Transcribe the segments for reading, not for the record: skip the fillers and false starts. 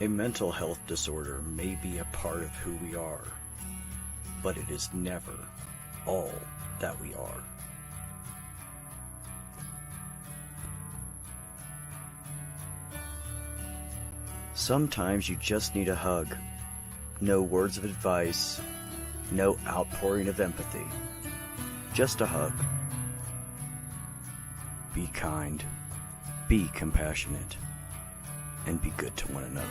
A mental health disorder may be a part of who we are, but it is never all that we are. Sometimes you just need a hug. No words of advice, no outpouring of empathy. Just a hug. Be kind, be compassionate, and be good to one another.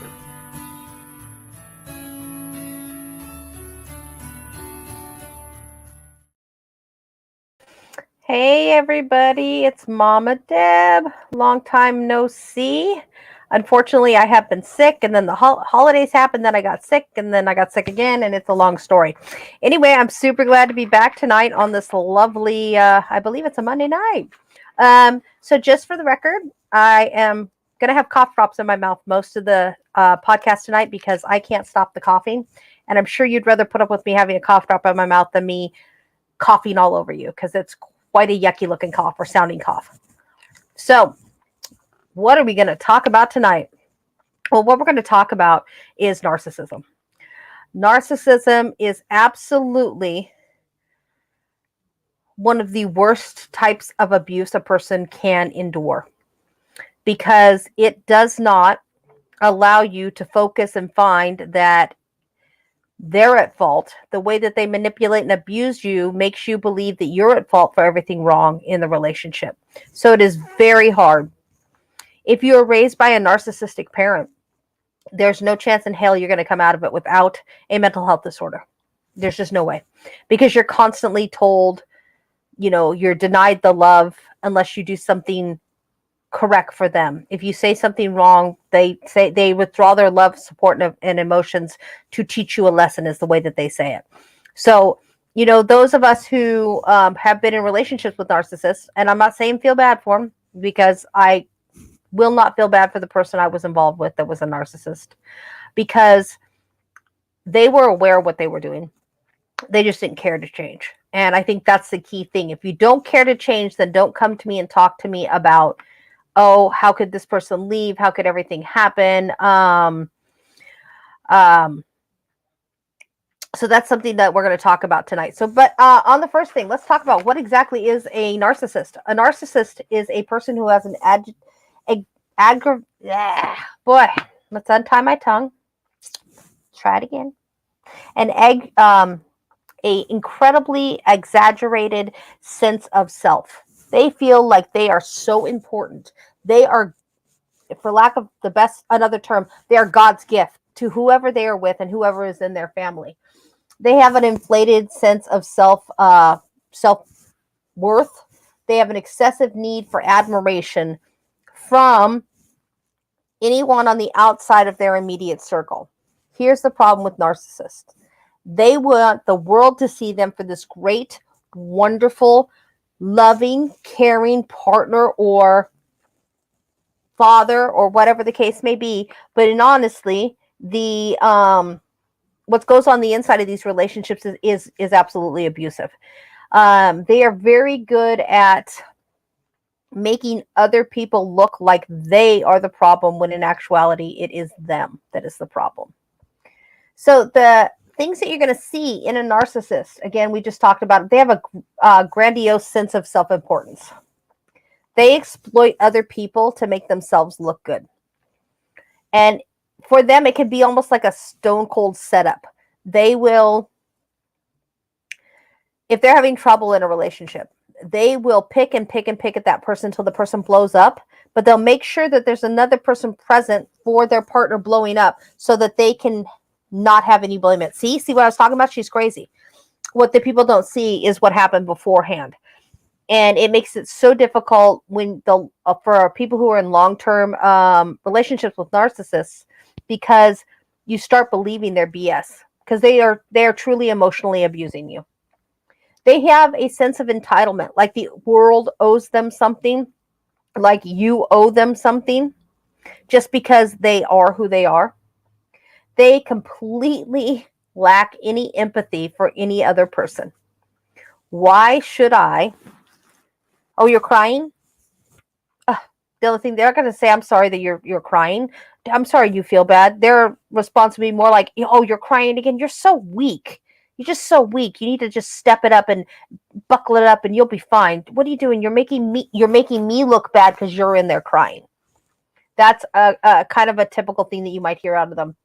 Hey everybody, it's Mama Deb. Long time no see. Unfortunately, I have been sick, and then the holidays happened, then I got sick, and then I got sick again, and it's a long story. Anyway, I'm super glad to be back tonight on this lovely, I believe it's a Monday night. So just for the record, I am going to have cough drops in my mouth most of the podcast tonight because I can't stop the coughing, and I'm sure you'd rather put up with me having a cough drop in my mouth than me coughing all over you, because it's quite a yucky looking cough or sounding cough. So what are we going to talk about tonight? Well, what we're going to talk about is narcissism. Narcissism is absolutely one of the worst types of abuse a person can endure, because it does not allow you to focus and find that they're at fault. The way that they manipulate and abuse you makes you believe that you're at fault for everything wrong in the relationship. So it is very hard. If you are raised by a narcissistic parent, there's no chance in hell you're going to come out of it without a mental health disorder. There's just no way, because you're constantly told, you're denied the love unless you do something correct for them. If you say something wrong, they withdraw their love, support, and emotions to teach you a lesson, is the way that they say it. So, those of us who have been in relationships with narcissists, and I'm not saying feel bad for them, because I will not feel bad for the person I was involved with that was a narcissist, because they were aware of what they were doing. They just didn't care to change. And I think that's the key thing. If you don't care to change, then don't come to me and talk to me about, oh, how could this person leave? How could everything happen? So that's something that we're going to talk about tonight. So, but on the first thing, let's talk about what exactly is a narcissist. A narcissist is a person who has boy, let's untie my tongue. Try it again. A incredibly exaggerated sense of self. They feel like they are so important. They are, for lack of another term, they are God's gift to whoever they are with and whoever is in their family. They have an inflated sense of self-worth. They have an excessive need for admiration from anyone on the outside of their immediate circle. Here's the problem with narcissists. They want the world to see them for this great, wonderful, loving, caring partner or father or whatever the case may be. But honestly, the what goes on the inside of these relationships is absolutely abusive. They are very good at making other people look like they are the problem, when in actuality it is them that is the problem. So the things that you're going to see in a narcissist, again, we just talked about it, they have a grandiose sense of self-importance. They exploit other people to make themselves look good. And for them, it can be almost like a stone cold setup. They will, if they're having trouble in a relationship, they will pick at that person until the person blows up, but they'll make sure that there's another person present for their partner blowing up so that they can not have any blame it. See what I was talking about? She's crazy. What the people don't see is what happened beforehand. And it makes it so difficult when for people who are in long-term relationships with narcissists, because you start believing their BS, because they are truly emotionally abusing you. They have a sense of entitlement, like the world owes them something, like you owe them something, just because they are who they are. They completely lack any empathy for any other person. Why should I? Oh, you're crying? the only thing they're going to say, I'm sorry that you're crying. I'm sorry you feel bad. Their response would be more like, oh, you're crying again. You're so weak. You're just so weak. You need to just step it up and buckle it up and you'll be fine. What are you doing? You're making me look bad because you're in there crying. That's a kind of a typical thing that you might hear out of them.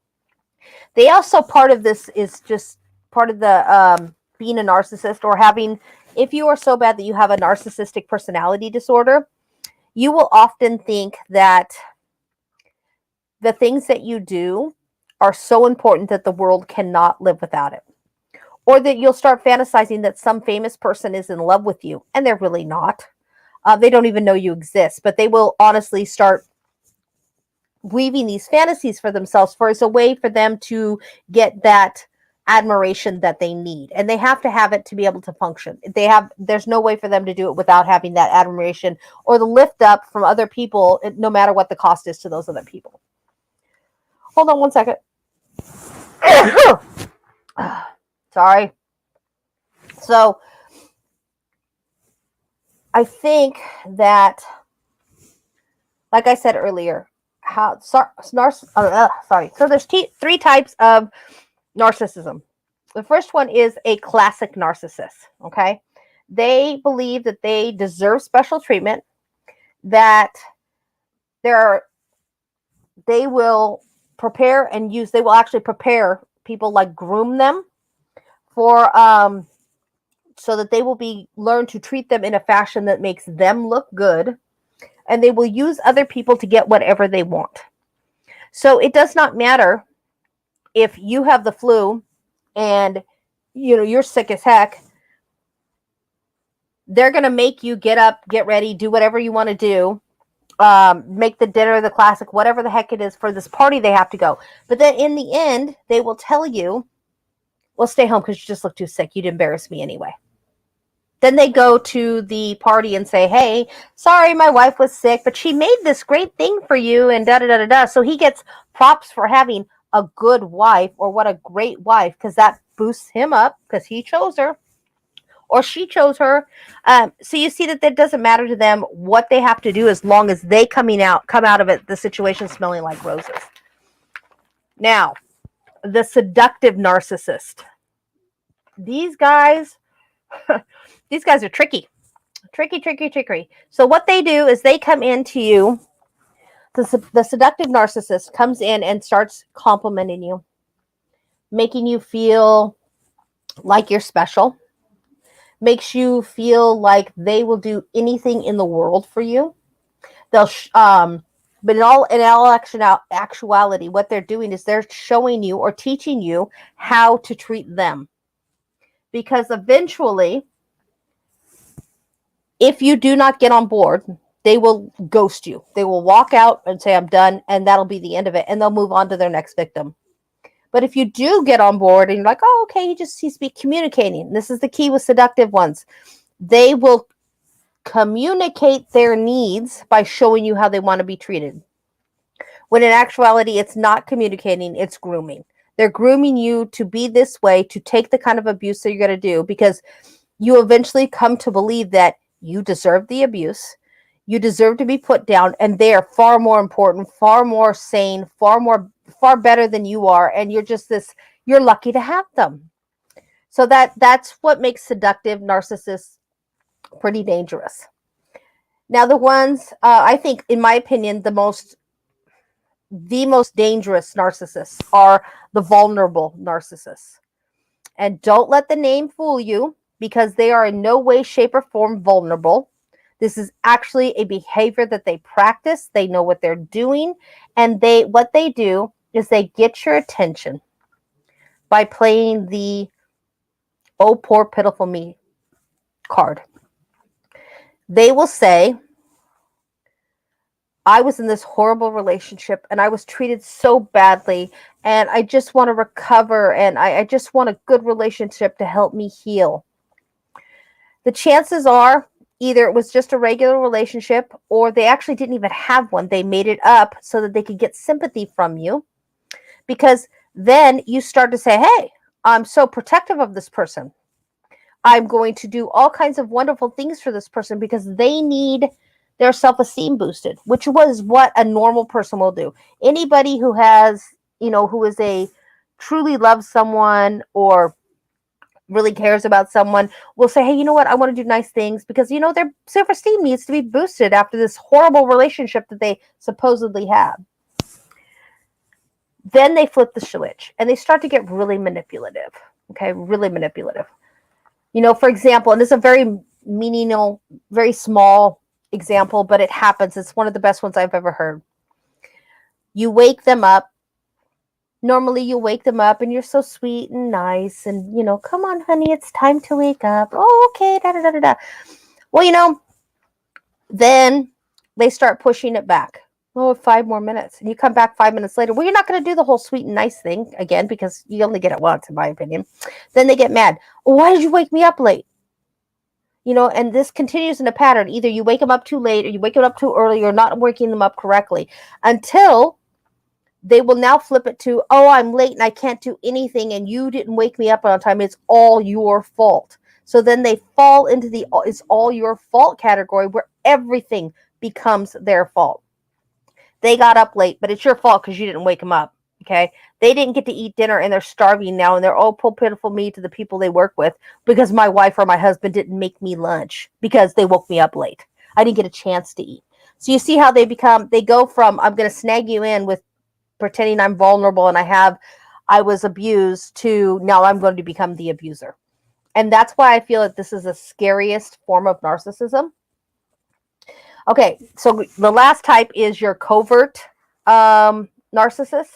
They also, part of this is just part of the being a narcissist, or having, if you are so bad that you have a narcissistic personality disorder, you will often think that the things that you do are so important that the world cannot live without it. Or that you'll start fantasizing that some famous person is in love with you, and they're really not. They don't even know you exist, but they will honestly start weaving these fantasies for themselves for as a way for them to get that admiration that they need, and they have to have it to be able to function. There's no way for them to do it without having that admiration or the lift up from other people, no matter what the cost is to those other people. Hold on one second. Sorry. So I think that, like I said earlier, So there's three types of narcissism. The first one is a classic narcissist. Okay, they believe that they deserve special treatment, that they will they will actually prepare people, like groom them for so that they will learn to treat them in a fashion that makes them look good, and they will use other people to get whatever they want. So it does not matter if you have the flu and you're sick as heck. They're going to make you get up, get ready, do whatever you want to do, make the dinner, the classic, whatever the heck it is for this party they have to go. But then in the end, they will tell you, well, stay home because you just look too sick. You'd embarrass me anyway. Then they go to the party and say, hey, sorry, my wife was sick, but she made this great thing for you, and da-da-da-da-da. So he gets props for having a good wife, or what a great wife, because that boosts him up because he chose her or she chose her. So you see that it doesn't matter to them what they have to do, as long as they come out of it, the situation smelling like roses. Now, the seductive narcissist. These guys... These guys are tricky. So what they do is they come into you. The seductive narcissist comes in and starts complimenting you, making you feel like you're special, makes you feel like they will do anything in the world for you. They'll, but in all actuality, what they're doing is they're showing you or teaching you how to treat them. Because eventually, if you do not get on board, they will ghost you. They will walk out and say, I'm done, and that'll be the end of it, and they'll move on to their next victim. But if you do get on board and you're like, oh, okay, he's communicating. This is the key with seductive ones. They will communicate their needs by showing you how they want to be treated. When in actuality, it's not communicating, it's grooming. They're grooming you to be this way, to take the kind of abuse that you're going to do, because you eventually come to believe that you deserve the abuse, you deserve to be put down, and they are far more important, far more sane, far better than you are, and you're lucky to have them. So that's what makes seductive narcissists pretty dangerous. Now, the ones, I think, in my opinion, the most dangerous narcissists are the vulnerable narcissists. And don't let the name fool you, because they are in no way, shape, or form vulnerable. This is actually a behavior that they practice. They know what they're doing. And what they do is they get your attention by playing the "oh, poor pitiful me" card. They will say, I was in this horrible relationship and I was treated so badly, and I just want to recover, and I just want a good relationship to help me heal. The chances are either it was just a regular relationship, or they actually didn't even have one. They made it up so that they could get sympathy from you, because then you start to say, hey, I'm so protective of this person. I'm going to do all kinds of wonderful things for this person because they need their self-esteem boosted, which was what a normal person will do. Anybody who has, who is a truly loves someone or really cares about someone will say, hey, you know what? I want to do nice things because, their self-esteem needs to be boosted after this horrible relationship that they supposedly have. Then they flip the switch and they start to get really manipulative. Okay, really manipulative. For example, and this is a very menial, very small example, but it happens. It's one of the best ones I've ever heard. You wake them up. Normally you wake them up and you're so sweet and nice and, come on, honey, it's time to wake up. Oh, okay, da da da da da. Well, then they start pushing it back. Oh, 5 more minutes. And you come back 5 minutes later. Well, you're not going to do the whole sweet and nice thing again because you only get it once, in my opinion. Then they get mad. Well, why did you wake me up late? And this continues in a pattern. Either you wake them up too late or you wake them up too early or not waking them up correctly until they will now flip it to, oh, I'm late and I can't do anything and you didn't wake me up on time. It's all your fault. So then they fall into the it's all your fault category where everything becomes their fault. They got up late, but it's your fault because you didn't wake them up. Okay. They didn't get to eat dinner and they're starving now and they're all poor pitiful me to the people they work with because my wife or my husband didn't make me lunch because they woke me up late. I didn't get a chance to eat. So you see how they go from, I'm going to snag you in with pretending I'm vulnerable and I was abused to now I'm going to become the abuser. And that's why I feel that this is the scariest form of narcissism. Okay, so the last type is your covert narcissist.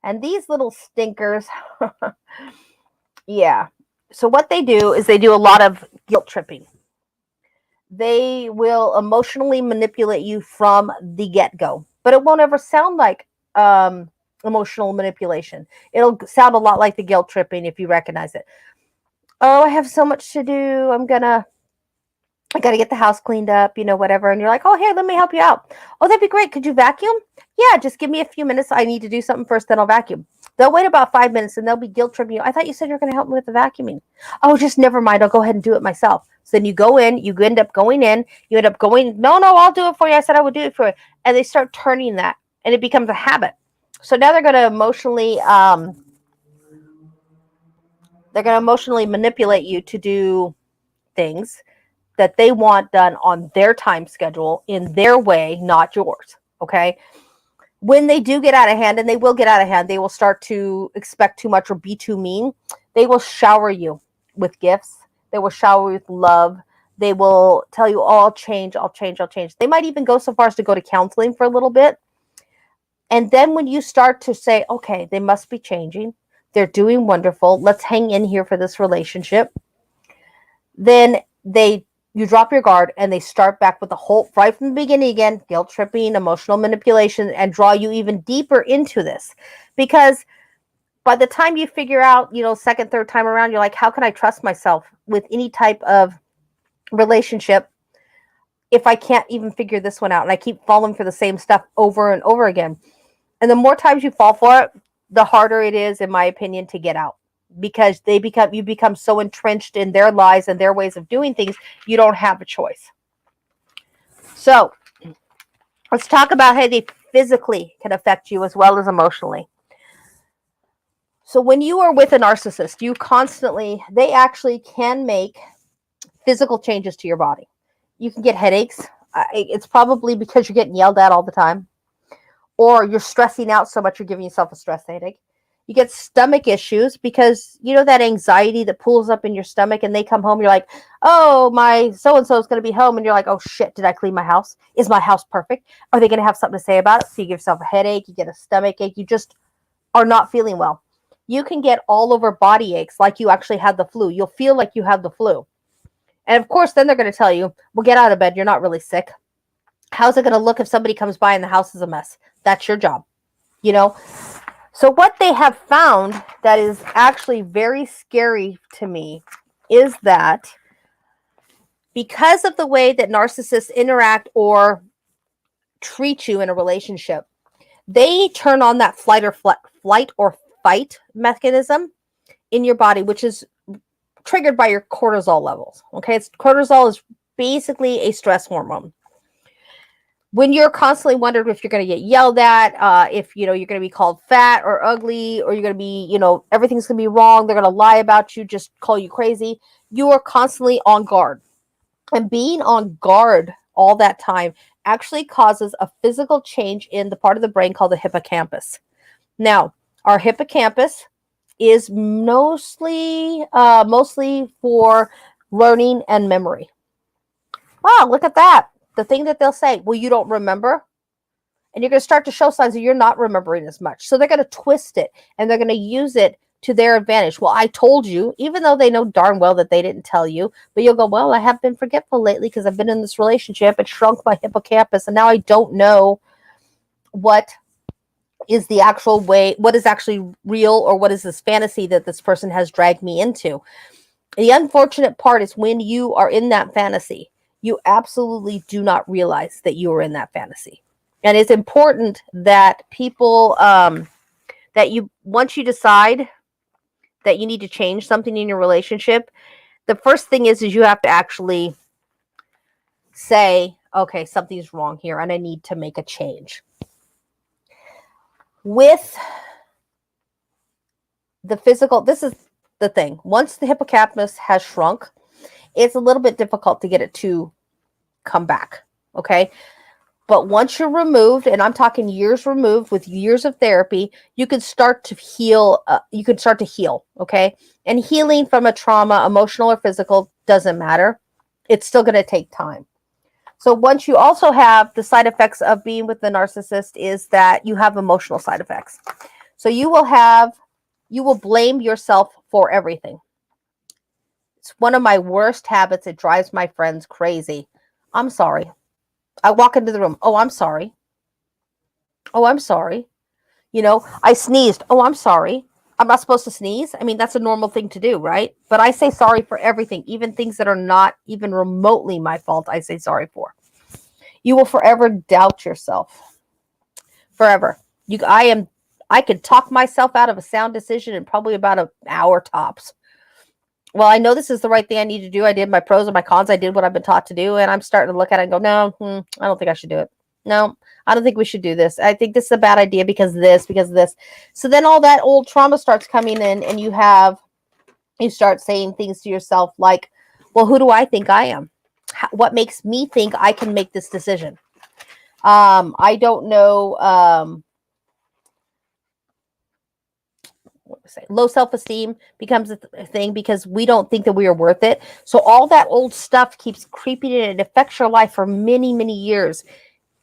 And these little stinkers, yeah. So what they do is they do a lot of guilt tripping. They will emotionally manipulate you from the get-go, but it won't ever sound like emotional manipulation. It'll sound a lot like the guilt tripping if you recognize it. Oh, I have so much to do. I got to get the house cleaned up, whatever. And you're like, oh, here, let me help you out. Oh, that'd be great. Could you vacuum? Yeah, just give me a few minutes. I need to do something first, then I'll vacuum. They'll wait about 5 minutes and they'll be guilt tripping you. I thought you said you were going to help me with the vacuuming. Oh, just never mind. I'll go ahead and do it myself. So then you go in, you end up going, no, I'll do it for you. I said I would do it for you. And they start turning that and it becomes a habit. So now they're going to emotionally manipulate you to do things that they want done on their time schedule in their way, not yours. Okay. When they do get out of hand, and they will get out of hand, they will start to expect too much or be too mean. They will shower you with gifts. They will shower you with love. They will tell you, oh, I'll change. They might even go so far as to go to counseling for a little bit. And then when you start to say, okay, they must be changing. They're doing wonderful. Let's hang in here for this relationship. Then you drop your guard and they start back with the whole, right from the beginning again, guilt tripping, emotional manipulation, and draw you even deeper into this. Because by the time you figure out, second, third time around, you're like, how can I trust myself with any type of relationship if I can't even figure this one out? And I keep falling for the same stuff over and over again. And the more times you fall for it, the harder it is, in my opinion, to get out. Because you become so entrenched in their lies and their ways of doing things, you don't have a choice. So let's talk about how they physically can affect you as well as emotionally. So when you are with a narcissist, they actually can make physical changes to your body. You can get headaches. It's probably because you're getting yelled at all the time, or you're stressing out so much you're giving yourself a stress headache. You get stomach issues because that anxiety that pulls up in your stomach, and they come home, you're like, oh, my so-and-so is going to be home. And you're like, oh shit, did I clean my house? Is my house perfect? Are they going to have something to say about it? So you give yourself a headache, you get a stomach ache, you just are not feeling well. You can get all over body aches like you actually had the flu. You'll feel like you have the flu. And of course, then they're going to tell you, well, get out of bed. You're not really sick. How's it going to look if somebody comes by and the house is a mess? That's your job, So what they have found that is actually very scary to me is that because of the way that narcissists interact or treat you in a relationship, they turn on that flight or fight mechanism in your body, which is triggered by your cortisol levels. Okay, cortisol is basically a stress hormone. when you're constantly wondering if you're going to get yelled at, if you're going to be called fat or ugly, or you're going to be, everything's going to be wrong, they're going to lie about you, just call you crazy, you are constantly on guard. And being on guard all that time actually causes a physical change in the part of the brain called the hippocampus. Now, our hippocampus is mostly for learning and memory. Wow, look at that. The thing that they'll say, well, you don't remember. And you're going to start to show signs that you're not remembering as much. So they're going to twist it and they're going to use it to their advantage. Well, I told you, even though they know darn well that they didn't tell you, but you'll go, well, I have been forgetful lately because I've been in this relationship. It shrunk my hippocampus. And now I don't know what is the actual way, what is actually real, or what is this fantasy that this person has dragged me into. The unfortunate part is when you are in that fantasy, you absolutely do not realize that you are in that fantasy. And it's important that people, once you decide that you need to change something in your relationship, the first thing is you have to actually say, okay, something's wrong here and I need to make a change. With the physical, this is the thing. Once the hippocampus has shrunk, it's a little bit difficult to get it to come back. Okay. But once you're removed, and I'm talking years removed with years of therapy, you can start to heal. Okay. And healing from a trauma, emotional or physical, doesn't matter. It's still going to take time. So once you also have the side effects of being with the narcissist is that you have emotional side effects. So you will blame yourself for everything. It's one of my worst habits. It drives my friends crazy. I'm sorry. I walk into the room. Oh, I'm sorry. Oh, I'm sorry. I sneezed. Oh, I'm sorry. I'm not supposed to sneeze. I mean, that's a normal thing to do, right? But I say sorry for everything, even things that are not even remotely my fault. I say sorry for. You will forever doubt yourself. Forever. I could talk myself out of a sound decision in probably about an hour tops. Well, I know this is the right thing I need to do. I did my pros and my cons. I did what I've been taught to do. And I'm starting to look at it and go, no, I don't think I should do it. No, I don't think we should do this. I think this is a bad idea because of this. So then all that old trauma starts coming in and you start saying things to yourself like, well, who do I think I am? What makes me think I can make this decision? I don't know. Low self-esteem becomes a thing because we don't think that we are worth it. So all that old stuff keeps creeping in and it affects your life for many, many years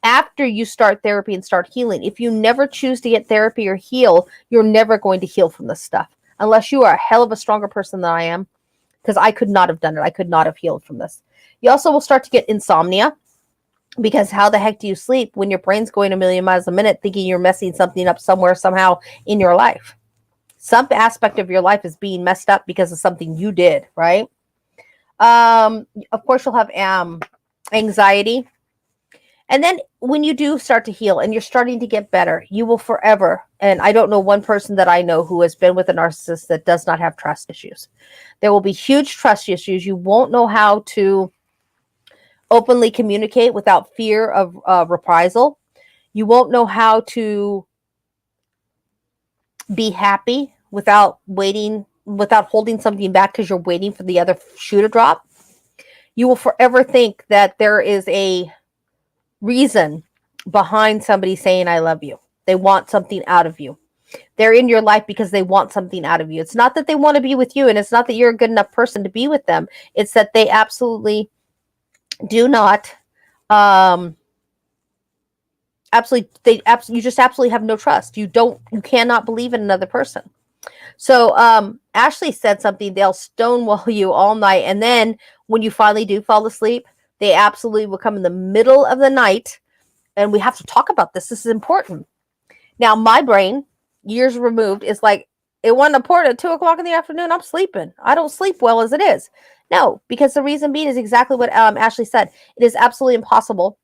after you start therapy and start healing. If you never choose to get therapy or heal, you're never going to heal from this stuff unless you are a hell of a stronger person than I am, because I could not have done it. I could not have healed from this. You also will start to get insomnia, because how the heck do you sleep when your brain's going a million miles a minute thinking you're messing something up somewhere, somehow in your life? Some aspect of your life is being messed up because of something you did, right? Of course, you'll have anxiety. And then when you do start to heal and you're starting to get better, you will forever, and I don't know one person that I know who has been with a narcissist that does not have trust issues. There will be huge trust issues. You won't know how to openly communicate without fear of reprisal. You won't know how to be happy without holding something back because you're waiting for the other shoe to drop. You will forever think that there is a reason behind somebody saying, I love you. They want something out of you. They're in your life because they want something out of you. It's not that they want to be with you, and it's not that you're a good enough person to be with them. It's that they absolutely do not, you just absolutely have no trust. You cannot believe in another person. So Ashley said something, they'll stonewall you all night. And then when you finally do fall asleep, they absolutely will come in the middle of the night. And we have to talk about this. This is important. Now, my brain, years removed, is like, it wasn't important at 2 o'clock in the afternoon. I'm sleeping. I don't sleep well as it is. No, because the reason being is exactly what Ashley said. It is absolutely impossible.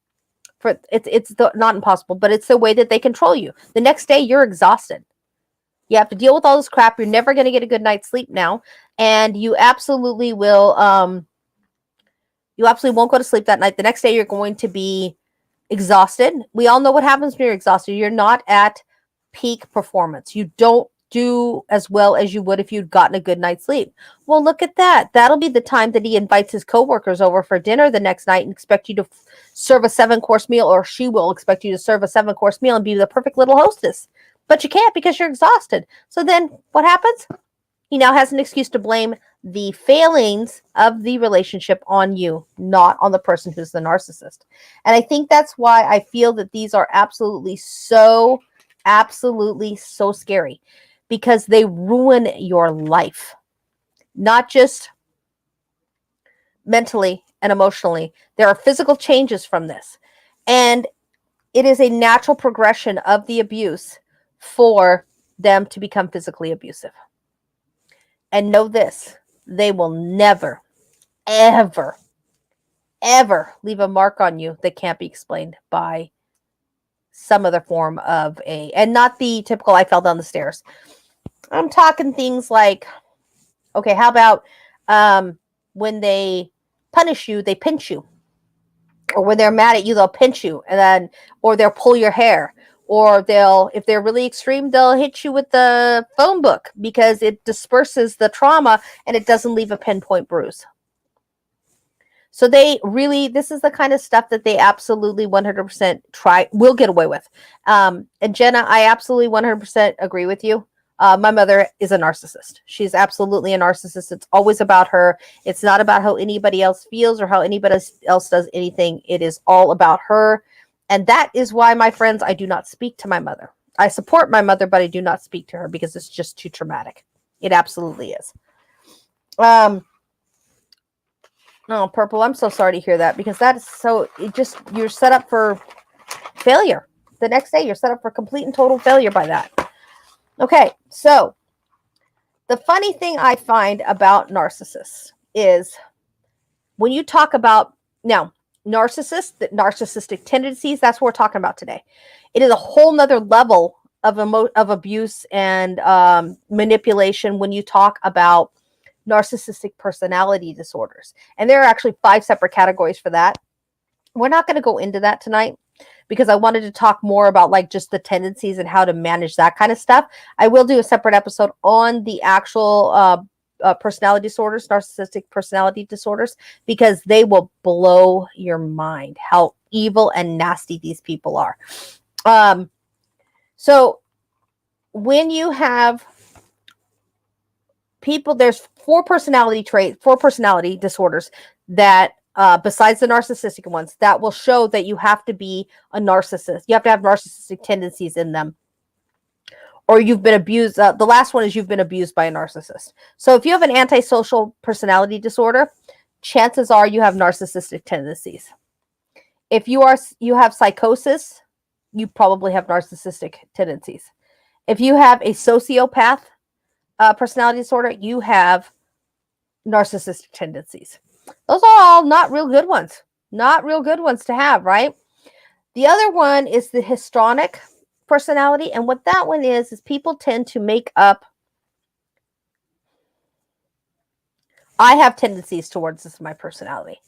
Not impossible, but it's the way that they control you. The next day, you're exhausted. You have to deal with all this crap. You're never going to get a good night's sleep now. And you absolutely will, you absolutely won't go to sleep that night. The next day, you're going to be exhausted. We all know what happens when you're exhausted. You're not at peak performance. You don't do as well as you would if you'd gotten a good night's sleep. Well, look at that. That'll be the time that he invites his coworkers over for dinner the next night and expect you to serve a 7-course meal, or she will expect you to serve a 7-course meal and be the perfect little hostess. But you can't because you're exhausted. So then what happens? He now has an excuse to blame the failings of the relationship on you, not on the person who's the narcissist. And I think that's why I feel that these are absolutely so scary, because they ruin your life, not just mentally and emotionally. There are physical changes from this. And it is a natural progression of the abuse for them to become physically abusive. And know this, they will never, ever, ever leave a mark on you that can't be explained by some other form of and not the typical I fell down the stairs. I'm talking things like, okay, how about when they punish you, they pinch you. Or when they're mad at you, they'll pinch you, and then, or they'll pull your hair. Or if they're really extreme, they'll hit you with the phone book because it disperses the trauma and it doesn't leave a pinpoint bruise. So this is the kind of stuff that they absolutely 100% will get away with. And Jenna, I absolutely 100% agree with you. My mother is a narcissist. She's absolutely a narcissist. It's always about her. It's not about how anybody else feels or how anybody else does anything. It is all about her. And that is why, my friends, I do not speak to my mother. I support my mother, but I do not speak to her because it's just too traumatic. It absolutely is. Oh, Purple, I'm so sorry to hear that, because that is you're set up for failure. The next day, you're set up for complete and total failure by that. Okay, so the funny thing I find about narcissists is when you talk about, now, narcissistic tendencies, that's what we're talking about today. It is a whole nother level of abuse and manipulation when you talk about narcissistic personality disorders. And there are actually 5 separate categories for that. We're not going to go into that tonight because I wanted to talk more about like just the tendencies and how to manage that kind of stuff. I will do a separate episode on the actual personality disorders, narcissistic personality disorders, because they will blow your mind how evil and nasty these people are. So when you have people, there's 4 personality disorders that besides the narcissistic ones that will show that you have to be a narcissist. You have to have narcissistic tendencies in them, or you've been abused. The last one is you've been abused by a narcissist. So if you have an antisocial personality disorder, chances are you have narcissistic tendencies. If you have psychosis, you probably have narcissistic tendencies. If you have a sociopath personality disorder, you have narcissistic tendencies. Those are all not real good ones. Not real good ones to have, right? The other one is the histrionic personality. And what that one is people tend to make up. I have tendencies towards this in my personality.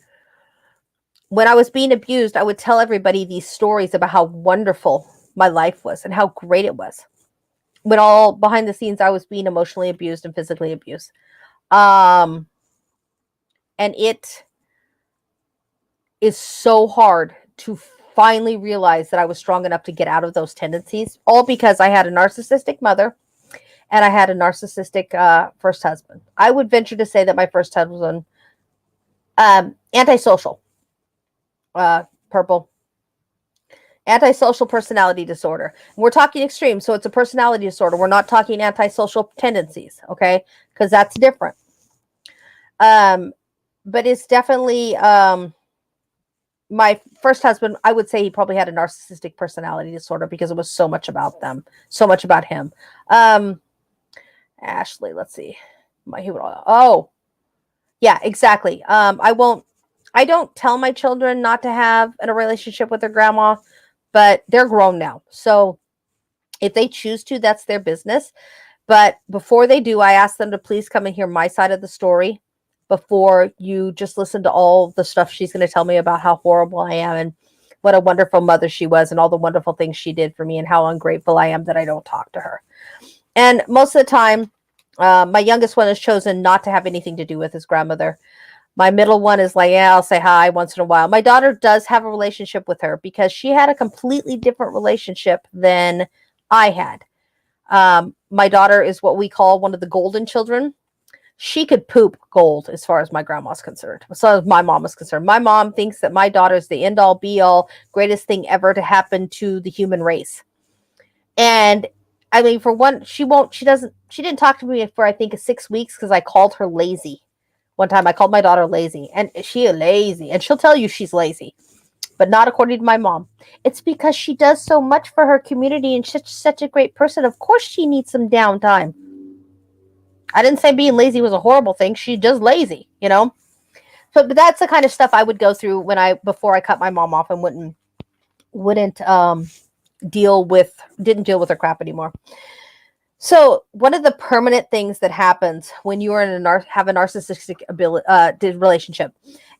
When I was being abused, I would tell everybody these stories about how wonderful my life was and how great it was. When all behind the scenes, I was being emotionally abused and physically abused. And it is so hard to finally realize that I was strong enough to get out of those tendencies, all because I had a narcissistic mother and I had a narcissistic first husband. I would venture to say that my first husband was antisocial, Purple. Antisocial personality disorder. We're talking extreme, so it's a personality disorder. We're not talking antisocial tendencies, okay? Because that's different. But it's definitely my first husband. I would say he probably had a narcissistic personality disorder because it was so much about them, so much about him. Ashley, let's see. Oh, yeah, exactly. I don't tell my children not to have a relationship with their grandma, but they're grown now. So if they choose to, that's their business. But before they do, I ask them to please come and hear my side of the story before you just listen to all the stuff she's going to tell me about how horrible I am and what a wonderful mother she was and all the wonderful things she did for me and how ungrateful I am that I don't talk to her. And most of the time, my youngest one has chosen not to have anything to do with his grandmother. My middle one is like, yeah, I'll say hi once in a while. My daughter does have a relationship with her because she had a completely different relationship than I had. My daughter is what we call one of the golden children. She could poop gold as far as my grandma's concerned. So as my mom is concerned. My mom thinks that my daughter is the end all be all, greatest thing ever to happen to the human race. And I mean, for one, she didn't talk to me for, I think, 6 weeks because I called her lazy. One time I called my daughter lazy, and she is lazy, and she'll tell you she's lazy, but not according to my mom. It's because she does so much for her community and she's such a great person. Of course she needs some downtime. I didn't say being lazy was a horrible thing. She's just lazy, you know? So, but that's the kind of stuff I would go through before I cut my mom off and didn't deal with her crap anymore. So one of the permanent things that happens when you are have a narcissistic relationship,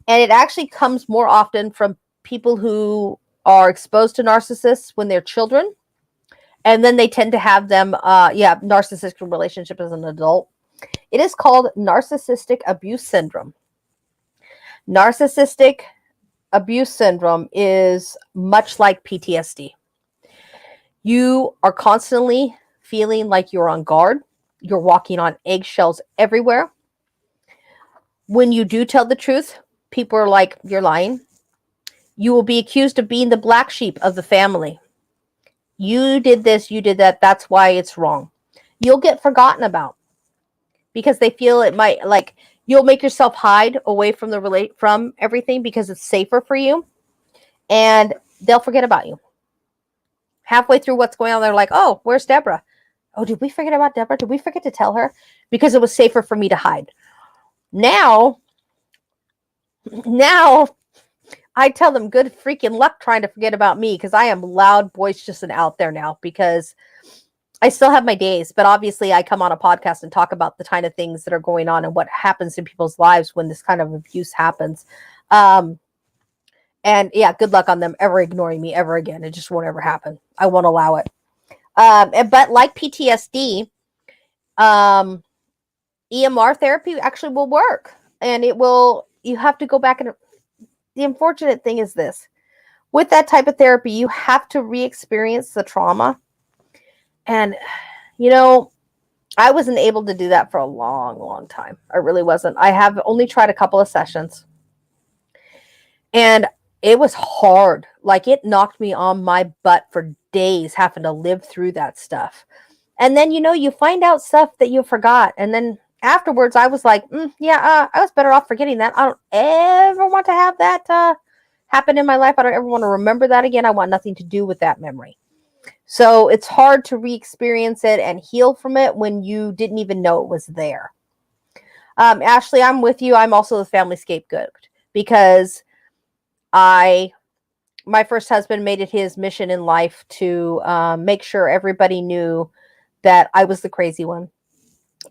and it actually comes more often from people who are exposed to narcissists when they're children, and then they tend to have them, narcissistic relationship as an adult. It is called narcissistic abuse syndrome. Narcissistic abuse syndrome is much like PTSD. You are constantly feeling like you're on guard. You're walking on eggshells everywhere. When you do tell the truth, people are like, you're lying. You will be accused of being the black sheep of the family. You did this, you did that. That's why it's wrong. You'll get forgotten about because they feel it might, like, you'll make yourself hide away from everything because it's safer for you, and they'll forget about you. Halfway through what's going on, they're like, oh, where's Deborah? Oh, did we forget about Deborah? Did we forget to tell her? Because it was safer for me to hide. Now, I tell them good freaking luck trying to forget about me because I am loud, boisterous, and out there now because I still have my days. But obviously, I come on a podcast and talk about the kind of things that are going on and what happens in people's lives when this kind of abuse happens. And yeah, good luck on them ever ignoring me ever again. It just won't ever happen. I won't allow it. But like PTSD, EMR therapy actually will work, and you have to go back. And the unfortunate thing is this: with that type of therapy, you have to re-experience the trauma. And, I wasn't able to do that for a long, long time. I really wasn't. I have only tried a couple of sessions, and it was hard. Like, it knocked me on my butt for days having to live through that stuff. And then, you find out stuff that you forgot. And then afterwards, I was like, I was better off forgetting that. I don't ever want to have that happen in my life. I don't ever want to remember that again. I want nothing to do with that memory. So it's hard to re-experience it and heal from it when you didn't even know it was there. Ashley, I'm with you. I'm also the family scapegoat because my first husband made it his mission in life to make sure everybody knew that I was the crazy one.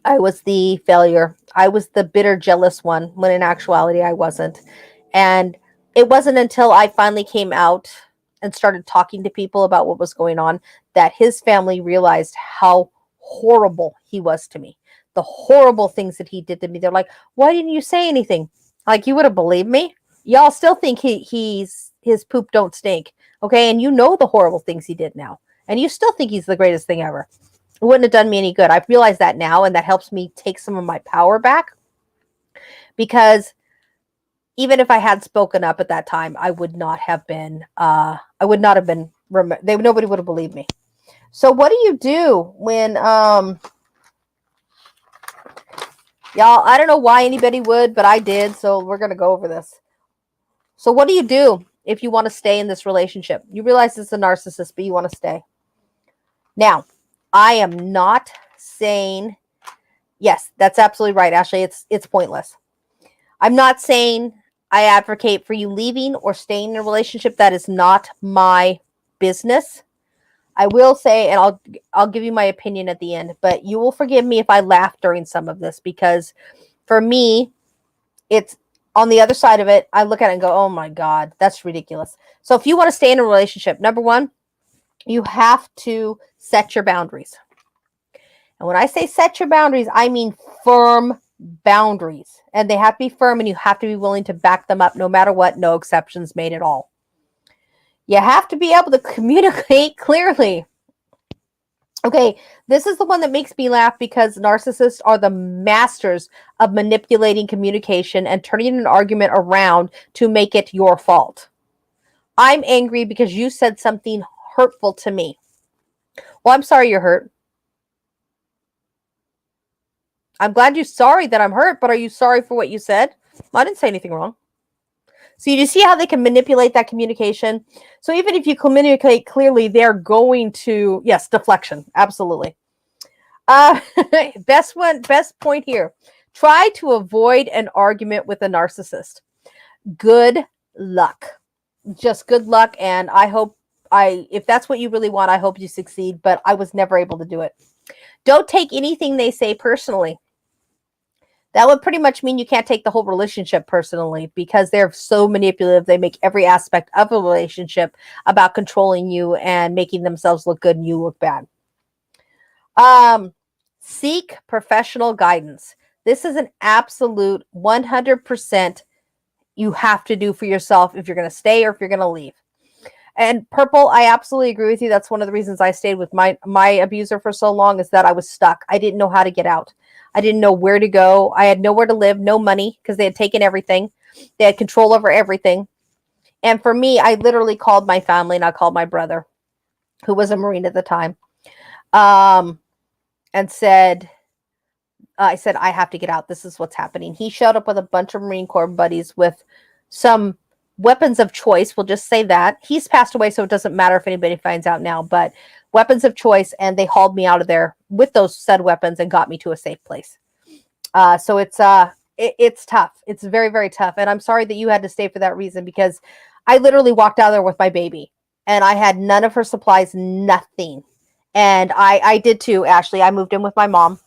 I was the failure. I was the bitter, jealous one, when in actuality I wasn't. And it wasn't until I finally came out and started talking to people about what was going on that his family realized how horrible he was to me. The horrible things that he did to me. They're like, why didn't you say anything? Like, you would have believed me? Y'all still think his poop don't stink. Okay. And the horrible things he did now. And you still think he's the greatest thing ever. It wouldn't have done me any good. I've realized that now, and that helps me take some of my power back. Because even if I had spoken up at that time, I would not have been, nobody would have believed me. So what do you do when, y'all, I don't know why anybody would, but I did. So we're going to go over this. So what do you do if you want to stay in this relationship? You realize it's a narcissist, but you want to stay. Now, I am not saying, yes, that's absolutely right, Ashley. It's pointless. I'm not saying I advocate for you leaving or staying in a relationship. That is not my business. I will say, and I'll give you my opinion at the end, but you will forgive me if I laugh during some of this, because for me, it's on the other side of it, I look at it and go, oh my God, that's ridiculous. So if you want to stay in a relationship, number one, you have to set your boundaries. And when I say set your boundaries, I mean firm boundaries. And they have to be firm, and you have to be willing to back them up no matter what, no exceptions made at all. You have to be able to communicate clearly. Okay, this is the one that makes me laugh because narcissists are the masters of manipulating communication and turning an argument around to make it your fault. I'm angry because you said something hurtful to me. Well, I'm sorry you're hurt. I'm glad you're sorry that I'm hurt, but are you sorry for what you said? I didn't say anything wrong. So you see how they can manipulate that communication? So even if you communicate clearly, they're going to, yes, deflection. Absolutely. Best point here. Try to avoid an argument with a narcissist. Good luck. Just good luck. And I hope if that's what you really want, I hope you succeed, but I was never able to do it. Don't take anything they say personally. That would pretty much mean you can't take the whole relationship personally because they're so manipulative. They make every aspect of a relationship about controlling you and making themselves look good and you look bad. Seek professional guidance. This is an absolute 100% you have to do for yourself if you're going to stay or if you're going to leave. And Purple, I absolutely agree with you. That's one of the reasons I stayed with my abuser for so long, is that I was stuck. I didn't know how to get out. I didn't know where to go. I had nowhere to live, no money, because they had taken everything. They had control over everything. And for me, I literally called my family, and I called my brother, who was a Marine at the time, and said, I have to get out. This is what's happening. He showed up with a bunch of Marine Corps buddies with some weapons of choice. We'll just say that. He's passed away, so it doesn't matter if anybody finds out now, but weapons of choice, and they hauled me out of there with those said weapons and got me to a safe place. So it's tough. It's very, very tough. And I'm sorry that you had to stay for that reason, because I literally walked out of there with my baby and I had none of her supplies, nothing. And I did too, Ashley. I moved in with my mom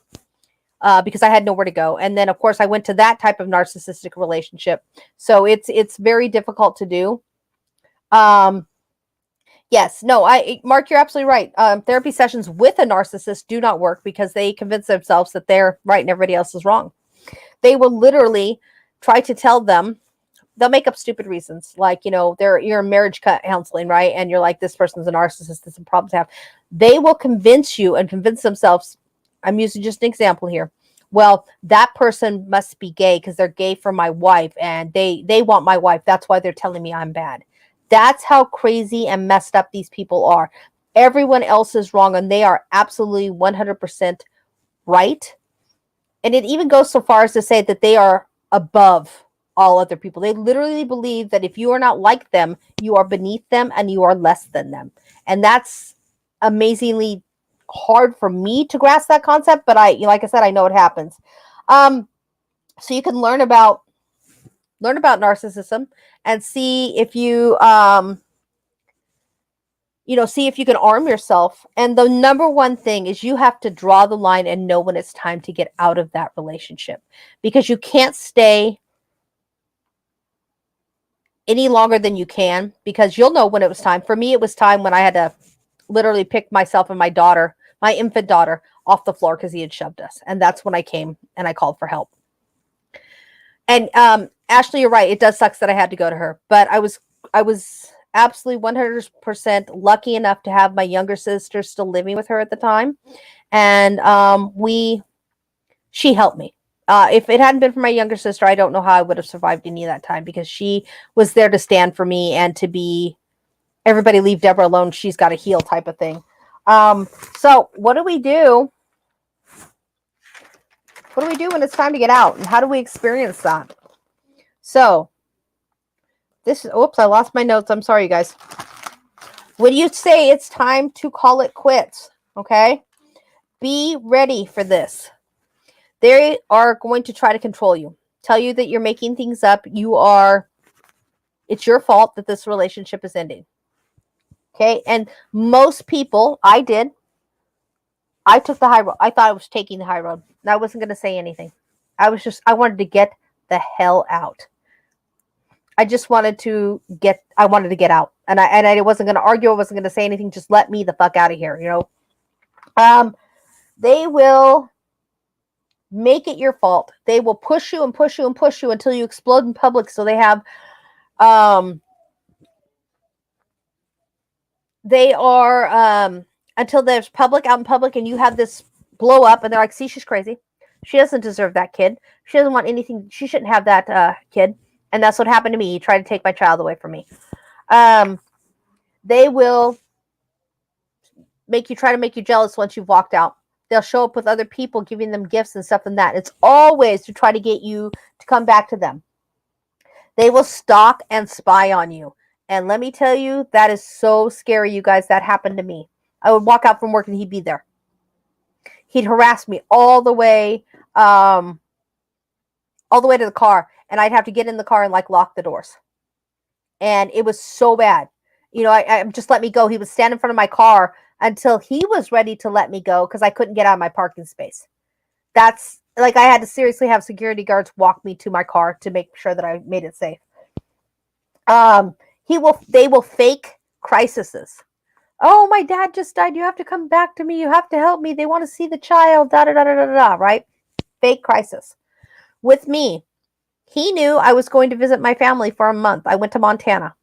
because I had nowhere to go. And then of course I went to that type of narcissistic relationship. So it's very difficult to do. Yes, no, Mark, you're absolutely right. Therapy sessions with a narcissist do not work because they convince themselves that they're right and everybody else is wrong. They will literally try to tell them, they'll make up stupid reasons. Like, you're in marriage counseling, right? And you're like, this person's a narcissist, there's some problems to have. They will convince you and convince themselves, I'm using just an example here. Well, that person must be gay because they're gay for my wife and they want my wife. That's why they're telling me I'm bad. That's how crazy and messed up these people are. Everyone else is wrong and they are absolutely 100% right. And it even goes so far as to say that they are above all other people. They literally believe that if you are not like them, you are beneath them and you are less than them. And that's amazingly hard for me to grasp that concept, but like I said, I know it happens. So you can learn about narcissism and see if you see if you can arm yourself. And the number one thing is you have to draw the line and know when it's time to get out of that relationship, because you can't stay any longer than you can, because you'll know when it was time. For me, it was time when I had to literally pick myself and my infant daughter off the floor because he had shoved us. And that's when I came and I called for help. And Ashley, you're right. It does suck that I had to go to her, but I was absolutely 100% lucky enough to have my younger sister still living with her at the time. And she helped me. If it hadn't been for my younger sister, I don't know how I would have survived any of that time, because she was there to stand for me and to be, everybody leave Deborah alone, she's got to heal type of thing. So what do we do? What do we do when it's time to get out? And how do we experience that? So oops, I lost my notes. I'm sorry, you guys. When you say it's time to call it quits, okay? Be ready for this. They are going to try to control you, tell you that you're making things up. It's your fault that this relationship is ending. Okay. And most people, I took the high road. I thought I was taking the high road. I wasn't going to say anything. I wanted to get the hell out. I just wanted to get out. And I wasn't going to argue. I wasn't going to say anything. Just let me the fuck out of here, you know? They will make it your fault. They will push you and push you and push you until you explode in public. So they have, until there's public out in public and you have this blow up and they're like, see, she's crazy. She doesn't deserve that kid. She doesn't want anything. She shouldn't have that kid. And that's what happened to me. He tried to take my child away from me. They will try to make you jealous once you've walked out. They'll show up with other people, giving them gifts and stuff and that. It's always to try to get you to come back to them. They will stalk and spy on you. And let me tell you, that is so scary, you guys. That happened to me. I would walk out from work and he'd be there. He'd harass me all the way to the car. And I'd have to get in the car and like lock the doors. And it was so bad. You know, I just let me go. He would stand in front of my car until he was ready to let me go because I couldn't get out of my parking space. That's like I had to seriously have security guards walk me to my car to make sure that I made it safe. They will fake crises. Oh, my dad just died. You have to come back to me. You have to help me. They want to see the child. Da da da da da da. Right? Fake crisis. With me, he knew I was going to visit my family for a month. I went to Montana.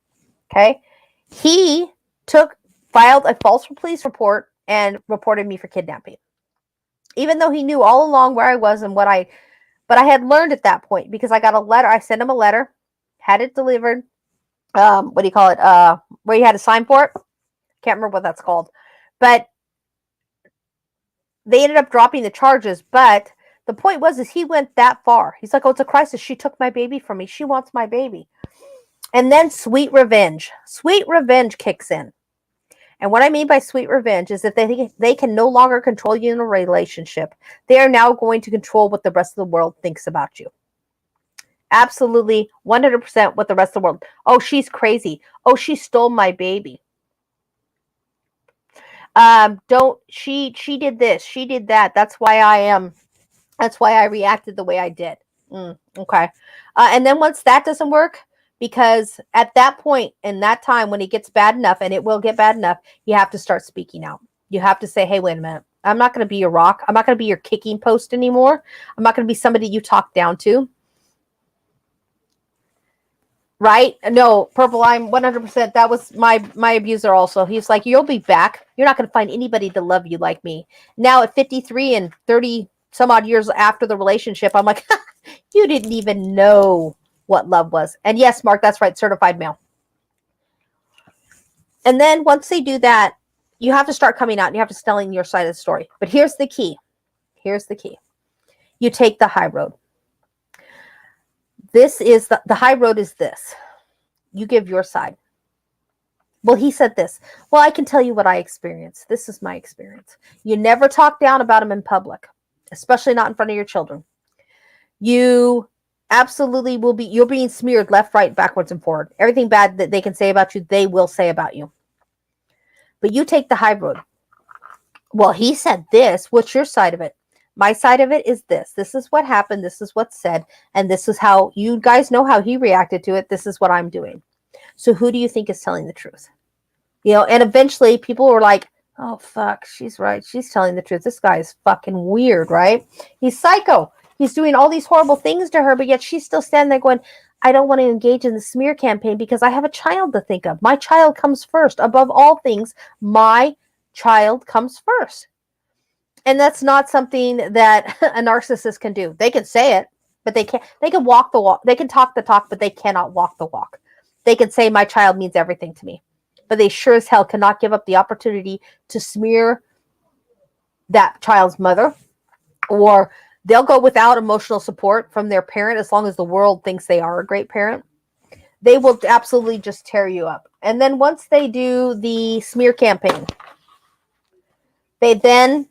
Okay. He filed a false police report and reported me for kidnapping. Even though he knew all along where I was and but I had learned at that point because I got a letter. I sent him a letter, had it delivered. What do you call it? Where you had to sign for it. Can't remember what that's called. But they ended up dropping the charges. But the point is he went that far. He's like, oh, it's a crisis. She took my baby from me. She wants my baby. And then sweet revenge. Sweet revenge kicks in. And what I mean by sweet revenge is that they can no longer control you in a relationship. They are now going to control what the rest of the world thinks about you. Absolutely 100% what the rest of the world. Oh, she's crazy. Oh, she stole my baby. She did this. She did that. That's why I reacted the way I did. Okay. And then once that doesn't work, because at that point in that time when it gets bad enough, and it will get bad enough, you have to start speaking out. You have to say, hey, wait a minute. I'm not going to be your rock. I'm not going to be your kicking post anymore. I'm not going to be somebody you talk down to. Right? No, Purple, I'm 100%. That was my abuser also. He's like, you'll be back. You're not going to find anybody to love you like me. Now at 53 and 30 some odd years after the relationship, I'm like, you didn't even know what love was. And yes, Mark, that's right. Certified male. And then once they do that, you have to start coming out and you have to telling your side of the story. But here's the key. You take the high road. This is the high road is this. You give your side. Well, he said this. Well, I can tell you what I experienced. This is my experience. You never talk down about him in public, especially not in front of your children. You absolutely you're being smeared left, right, backwards, and forward. Everything bad that they can say about you, they will say about you. But you take the high road. Well, he said this. What's your side of it? My side of it is this. This is what happened. This is what's said. And this is how you guys know how he reacted to it. This is what I'm doing. So who do you think is telling the truth? You know, and eventually people were like, oh, fuck, she's right. She's telling the truth. This guy is fucking weird, right? He's psycho. He's doing all these horrible things to her, but yet she's still standing there going, I don't want to engage in the smear campaign because I have a child to think of. My child comes first. Above all things, my child comes first. And that's not something that a narcissist can do. They can say it, but they can't. They can walk the walk. They can talk the talk, but they cannot walk the walk. They can say my child means everything to me, but they sure as hell cannot give up the opportunity to smear that child's mother, or they'll go without emotional support from their parent as long as the world thinks they are a great parent. They will absolutely just tear you up. And then once they do the smear campaign, they then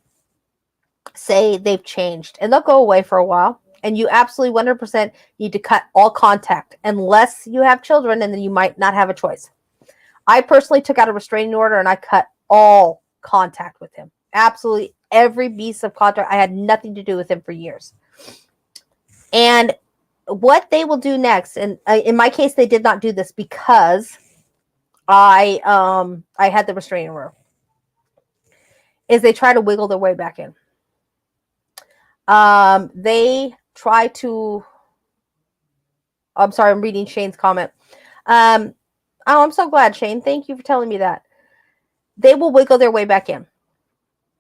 say they've changed and they'll go away for a while. And you absolutely 100% need to cut all contact unless you have children, and then you might not have a choice. I personally took out a restraining order and I cut all contact with him. Absolutely every piece of contact. I had nothing to do with him for years. And what they will do next, and in my case, they did not do this because I had the restraining order, is they try to wiggle their way back in. They try to. I'm sorry, I'm reading Shane's comment. Oh, I'm so glad, Shane. Thank you for telling me that. They will wiggle their way back in.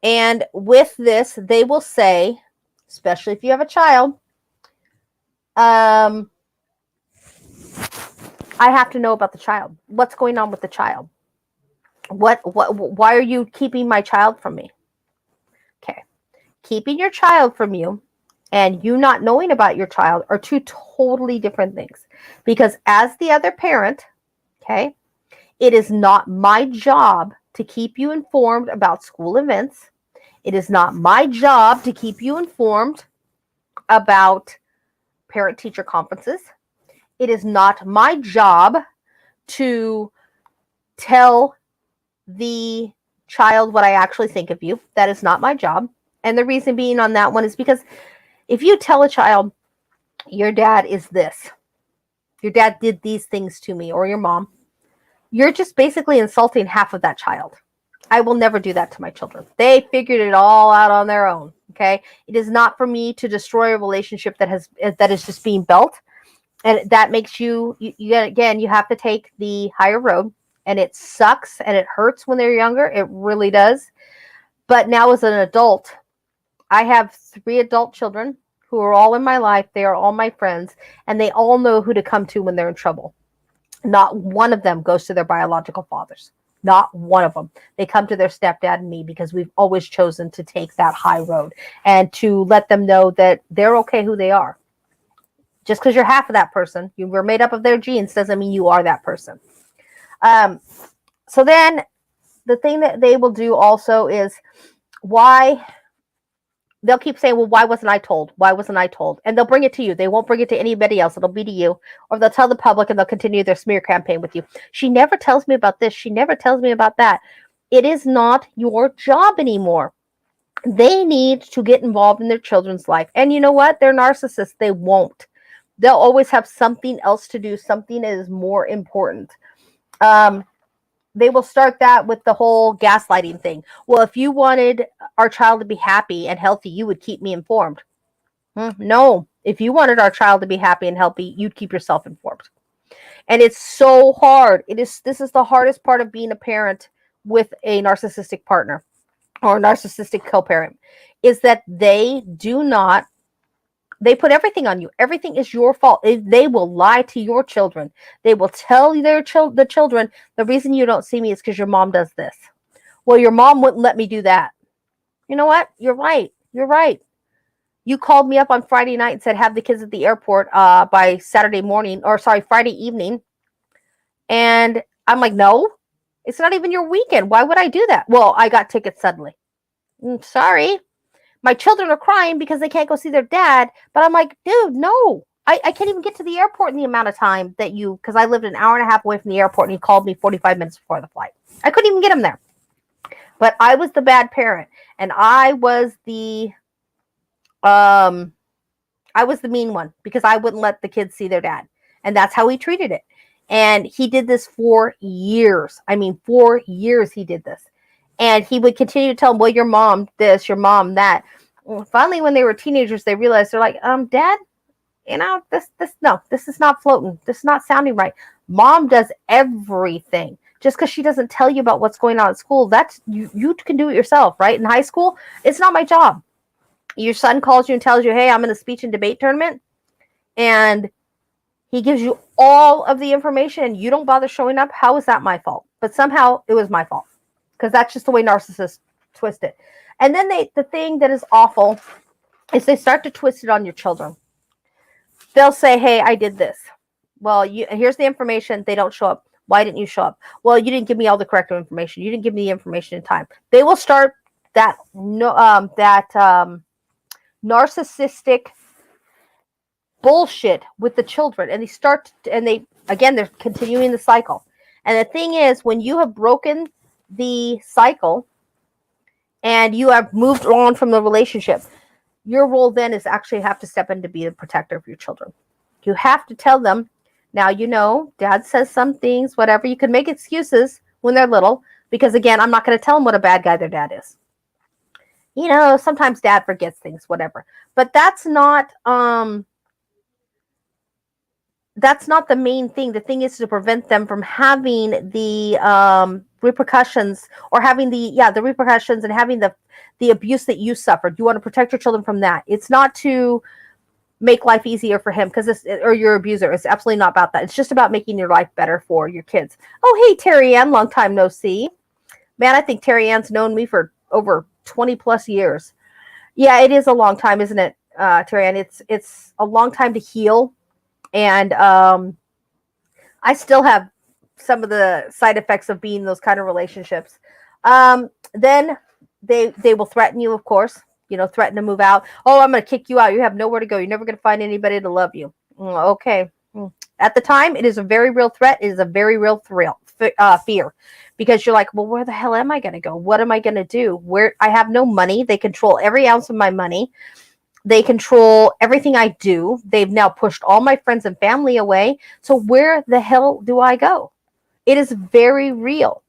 And with this, they will say, especially if you have a child, I have to know about the child. What's going on with the child? Why are you keeping my child from me? Okay. Keeping your child from you and you not knowing about your child are two totally different things. Because as the other parent, okay, it is not my job to keep you informed about school events. It is not my job to keep you informed about parent-teacher conferences. It is not my job to tell the child what I actually think of you. That is not my job. And the reason being on that one is because if you tell a child, your dad is this, your dad did these things to me, or your mom, you're just basically insulting half of that child. I will never do that to my children. They figured it all out on their own. Okay. It is not for me to destroy a relationship that is just being built. And that makes you again, you have to take the higher road, and it sucks and it hurts when they're younger. It really does. But now as an adult, I have 3 adult children who are all in my life. They are all my friends, and they all know who to come to when they're in trouble. Not one of them goes to their biological fathers. Not one of them. They come to their stepdad and me because we've always chosen to take that high road and to let them know that they're okay who they are. Just because you're half of that person, you were made up of their genes, doesn't mean you are that person. So then the thing that they will do also is why they'll keep saying, well, why wasn't I told? Why wasn't I told? And they'll bring it to you. They won't bring it to anybody else. It'll be to you. Or they'll tell the public and they'll continue their smear campaign with you. She never tells me about this. She never tells me about that. It is not your job anymore. They need to get involved in their children's life. And you know what? They're narcissists. They won't. They'll always have something else to do, something that is more important. They will start that with the whole gaslighting thing. Well, if you wanted our child to be happy and healthy, you would keep me informed. No. If you wanted our child to be happy and healthy, you'd keep yourself informed. And it's so hard. This is the hardest part of being a parent with a narcissistic partner or a narcissistic co-parent, is that they put everything on you. Everything is your fault. They will lie to your children. They will tell the children, the reason you don't see me is because your mom does this. Well, your mom wouldn't let me do that. You know what? You're right. You're right. You called me up on Friday night and said, have the kids at the airport by Friday evening. And I'm like, no, it's not even your weekend. Why would I do that? Well, I got tickets suddenly. Sorry. My children are crying because they can't go see their dad. But I'm like, dude, no. I can't even get to the airport in the amount of time that because I lived an hour and a half away from the airport and he called me 45 minutes before the flight. I couldn't even get him there. But I was the bad parent, and I was the mean one because I wouldn't let the kids see their dad. And that's how he treated it. And he did this for years. I mean, 4 years he did this. And he would continue to tell them, well, your mom this, your mom that. Well, finally, when they were teenagers, they realized, they're like, Dad, this is not floating. This is not sounding right. Mom does everything. Just because she doesn't tell you about what's going on at school, that's you can do it yourself, right? In high school, it's not my job. Your son calls you and tells you, hey, I'm in a speech and debate tournament. And he gives you all of the information and you don't bother showing up. How is that my fault? But somehow it was my fault. Because that's just the way narcissists twist it. And then the thing that is awful is they start to twist it on your children. They'll say, hey, I did this. Well, here's the information. They don't show up. Why didn't you show up? Well, you didn't give me all the correct information. You didn't give me the information in time. They will start that narcissistic bullshit with the children. And they're continuing the cycle. And the thing is, when you have broken the cycle and you have moved on from the relationship, your role then is actually have to step in to be the protector of your children. You have to tell them, now, dad says some things, whatever. You can make excuses when they're little, because again, I'm not going to tell them what a bad guy their dad is. Sometimes dad forgets things, whatever. But that's not the main thing. The thing is to prevent them from having the repercussions, or having the repercussions, and having the abuse that you suffered. You want to protect your children from that. It's not to make life easier for him or your abuser. It's absolutely not about that. It's just about making your life better for your kids. Oh, hey, Terry Ann, long time no see. Man, I think Terry Ann's known me for over 20 plus years. Yeah, it is a long time, isn't it, Terry Ann? It's a long time to heal. And I still have some of the side effects of being in those kind of relationships. Then they will threaten you, of course. Threaten to move out. Oh, I'm going to kick you out. You have nowhere to go. You're never going to find anybody to love you. Okay. At the time, it is a very real threat. It is a very real fear, because you're like, well, where the hell am I going to go? What am I going to do? I have no money. They control every ounce of my money. They control everything I do. They've now pushed all my friends and family away. So where the hell do I go? It is very real.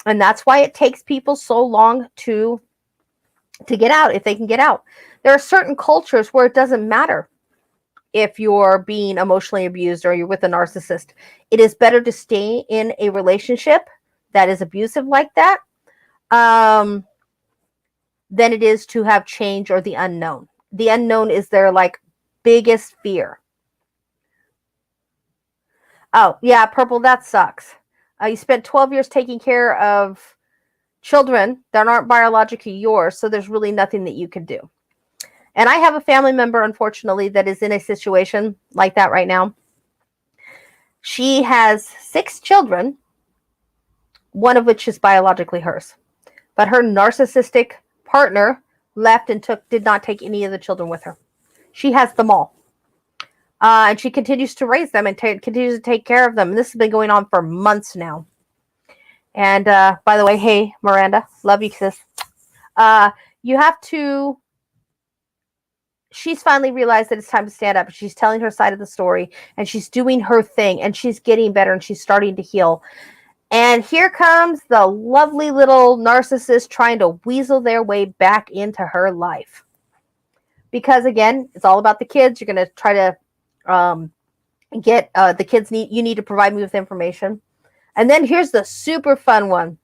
And that's why it takes people so long to get out, if they can get out. There are certain cultures where it doesn't matter if you're being emotionally abused or you're with a narcissist. It is better to stay in a relationship that is abusive like that than it is to have change or the unknown. The unknown is their biggest fear. Oh, yeah, Purple, that sucks. You spent 12 years taking care of children that aren't biologically yours, so there's really nothing that you can do. And I have a family member, unfortunately, that is in a situation like that right now. She has 6 children, one of which is biologically hers. But her narcissistic partner left and did not take any of the children with her. She has them all. And she continues to raise them and continues to take care of them. And this has been going on for months now. And by the way, hey, Miranda, love you, sis. You have to... She's finally realized that it's time to stand up. She's telling her side of the story, and she's doing her thing, and she's getting better, and she's starting to heal. And here comes the lovely little narcissist trying to weasel their way back into her life. Because, again, it's all about the kids. You're going to try to get the kids. You need to provide me with information. And then here's the super fun one.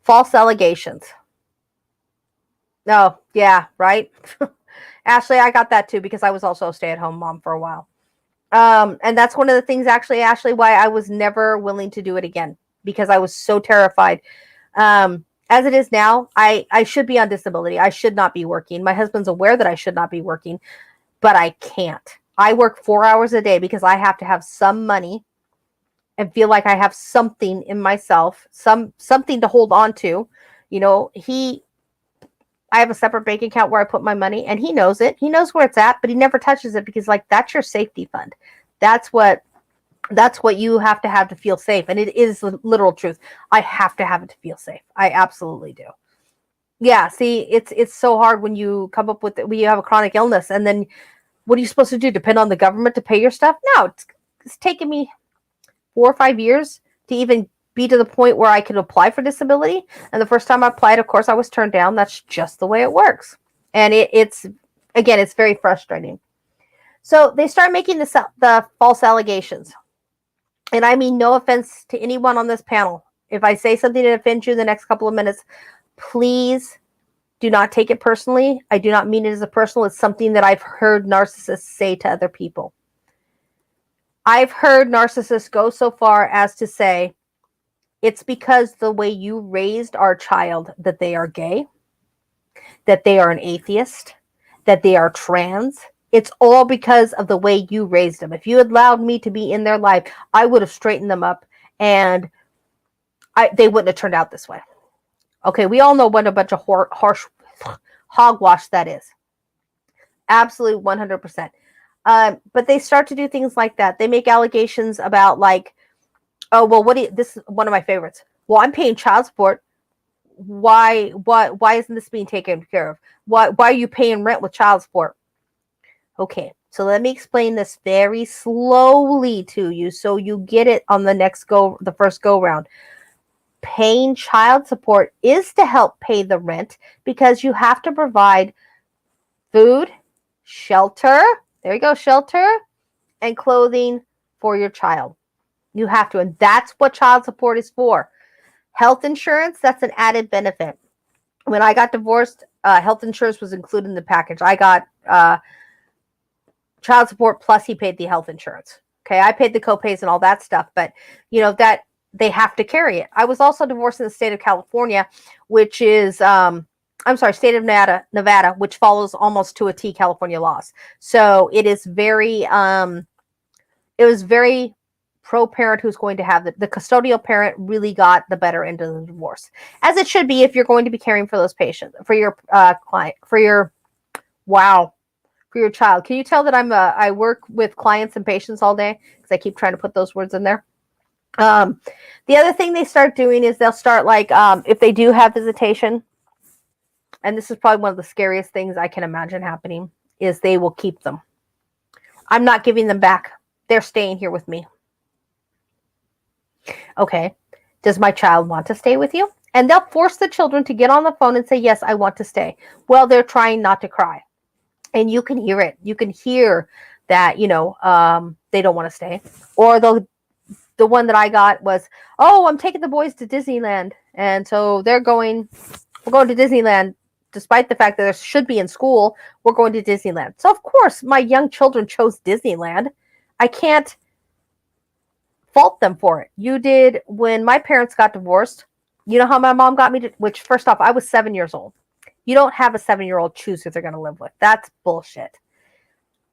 False allegations. Oh, yeah, right? Ashley, I got that too, because I was also a stay-at-home mom for a while. And that's one of the things, actually, Ashley, why I was never willing to do it again, because I was so terrified. As it is now, I should be on disability. I should not be working. My husband's aware that I should not be working, but I can't. I work 4 hours a day because I have to have some money and feel like I have something in myself, something to hold on to. I have a separate bank account where I put my money, and he knows it. He knows where it's at, but he never touches it, because that's your safety fund. That's what you have to feel safe. And it is the literal truth. I have to have it to feel safe. I absolutely do. Yeah. See, it's so hard when you come up with when you have a chronic illness, and then what are you supposed to do? Depend on the government to pay your stuff? No, it's taken me 4 or 5 years to even be to the point where I could apply for disability. And the first time I applied, of course, I was turned down. That's just the way it works. And it's very frustrating. So they start making the false allegations. And I mean, no offense to anyone on this panel. If I say something that offends you in the next couple of minutes, please do not take it personally. I do not mean it as a personal. It's something that I've heard narcissists say to other people. I've heard narcissists go so far as to say, it's because the way you raised our child that they are gay, that they are an atheist, that they are trans. It's all because of the way you raised them. If you had allowed me to be in their life, I would have straightened them up, and they wouldn't have turned out this way. Okay, we all know what a bunch of harsh hogwash that is. Absolutely 100%. But they start to do things like that. They make allegations about oh, well, this is one of my favorites. Well, I'm paying child support. Why isn't this being taken care of? Why are you paying rent with child support? Okay. So let me explain this very slowly to you so you get it on the first go round. Paying child support is to help pay the rent because you have to provide food, shelter, there you go, shelter, and clothing for your child. You have to, and that's what child support is for. Health insurance, that's an added benefit. When I got divorced, health insurance was included in the package. I got child support plus he paid the health insurance. Okay, I paid the copays and all that stuff, but that they have to carry it. I was also divorced in the state of California, which is state of Nevada, which follows almost to a T California laws. So it is very it was very pro-parent who's going to have the custodial parent really got the better end of the divorce, as it should be if you're going to be caring for those patients, for your client, for your child. Can you tell that I work with clients and patients all day because I keep trying to put those words in there? The other thing they start doing is they'll start if they do have visitation, and this is probably one of the scariest things I can imagine happening, is they will keep them. I'm not giving them back. They're staying here with me. Okay. Does my child want to stay with you? And they'll force the children to get on the phone and say, yes, I want to stay. Well, they're trying not to cry. And you can hear it. You can hear that, they don't want to stay. Or the one that I got was, oh, I'm taking the boys to Disneyland. And so we're going to Disneyland, despite the fact that they should be in school, we're going to Disneyland. So, of course, my young children chose Disneyland. I can't fault them for it. You did when my parents got divorced. You know how my mom got me to, which first off, I was 7 years old. You don't have a 7-year-old choose who they're going to live with. That's bullshit.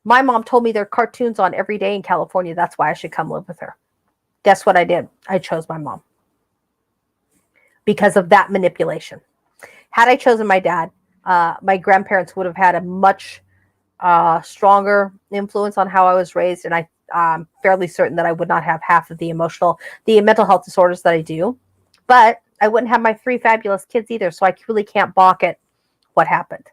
My mom told me there are cartoons on every day in California. That's why I should come live with her. Guess what I did? I chose my mom because of that manipulation. Had I chosen my dad, my grandparents would have had a much stronger influence on how I was raised, and I'm fairly certain that I would not have half of the mental health disorders that I do. But I wouldn't have my 3 fabulous kids either, so I really can't balk at what happened.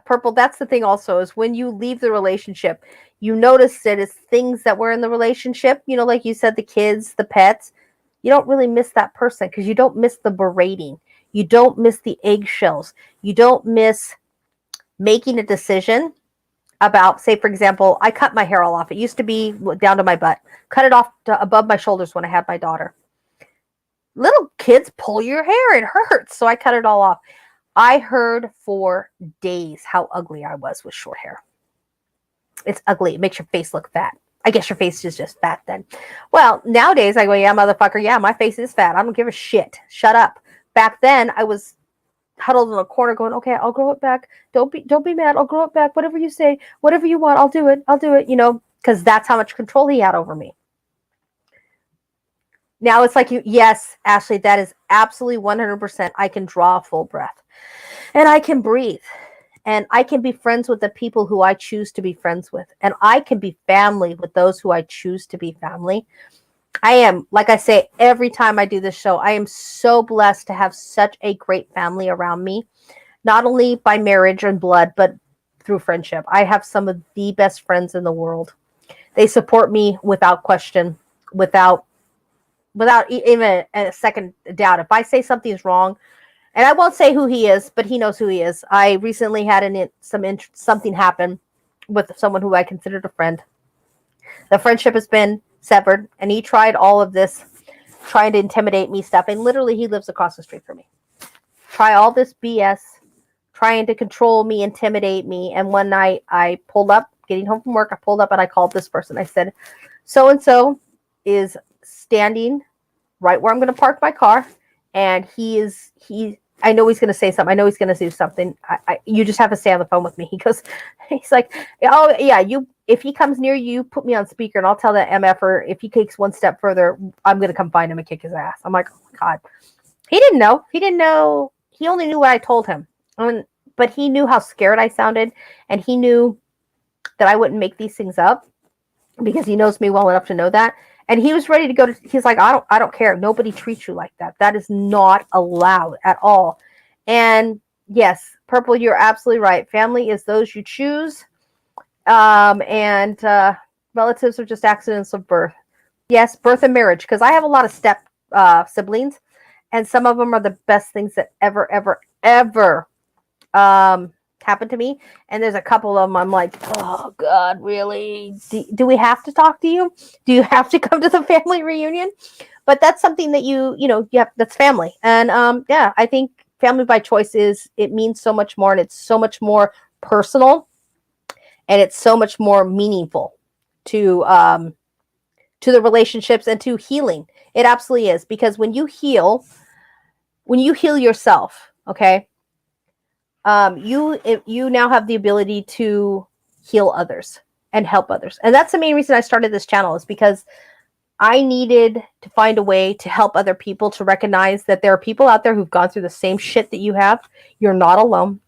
Purple, that's the thing also, is when you leave the relationship, you notice that it's things that were in the relationship, like you said, the kids, the pets. You don't really miss that person because you don't miss the berating. You don't miss the eggshells. You don't miss making a decision about, say, for example, I cut my hair all off. It used to be down to my butt. Cut it off to above my shoulders when I had my daughter. Little kids pull your hair. It hurts. So I cut it all off. I heard for days how ugly I was with short hair. It's ugly. It makes your face look fat. I guess your face is just fat then. Well, nowadays I go, yeah, motherfucker. Yeah, my face is fat. I don't give a shit. Shut up. Back then I was huddled in a corner going, okay, I'll grow it back. Don't be mad. I'll grow it back. Whatever you say, whatever you want, I'll do it, because that's how much control he had over me. Now it's like, yes, Ashley, that is absolutely 100%. I can draw a full breath and I can breathe and I can be friends with the people who I choose to be friends with. And I can be family with those who I choose to be family. I am, like I say, every time I do this show, I am so blessed to have such a great family around me, not only by marriage and blood, but through friendship. I have some of the best friends in the world. They support me without question, without even a second doubt. If I say something's wrong, and I won't say who he is, but he knows who he is. I recently had something happen with someone who I considered a friend. The friendship has been severed, and he tried all of this, trying to intimidate me stuff. And literally, he lives across the street from me. Try all this BS, trying to control me, intimidate me. And one night, I pulled up, getting home from work. I pulled up and I called this person. I said, so-and-so is standing right where I'm going to park my car, and I know he's going to say something. I know he's going to do something. You just have to stay on the phone with me. He's like, oh yeah, if he comes near you, put me on speaker, and I'll tell that MFer if he takes one step further, I'm going to come find him and kick his ass. I'm like, oh my God. He didn't know. He only knew what I told him. But he knew how scared I sounded, and he knew that I wouldn't make these things up because he knows me well enough to know that. And he was ready to go he's like, I don't care. Nobody treats you like that. That is not allowed at all. And yes, Purple, you're absolutely right. Family is those you choose, and relatives are just accidents of birth. Yes, birth and marriage, because I have a lot of step siblings, and some of them are the best things that ever happened to me. And there's a couple of them I'm like, oh God, really? Do we have to talk to you? Do you have to come to the family reunion? But that's something that you have, that's family. And yeah, I think family by choice it means so much more, and it's so much more personal, and it's so much more meaningful to the relationships and to healing. It absolutely is, because when you heal yourself, okay, you now have the ability to heal others and help others. And that's the main reason I started this channel, is because I needed to find a way to help other people to recognize that there are people out there who've gone through the same shit that you have. You're not alone.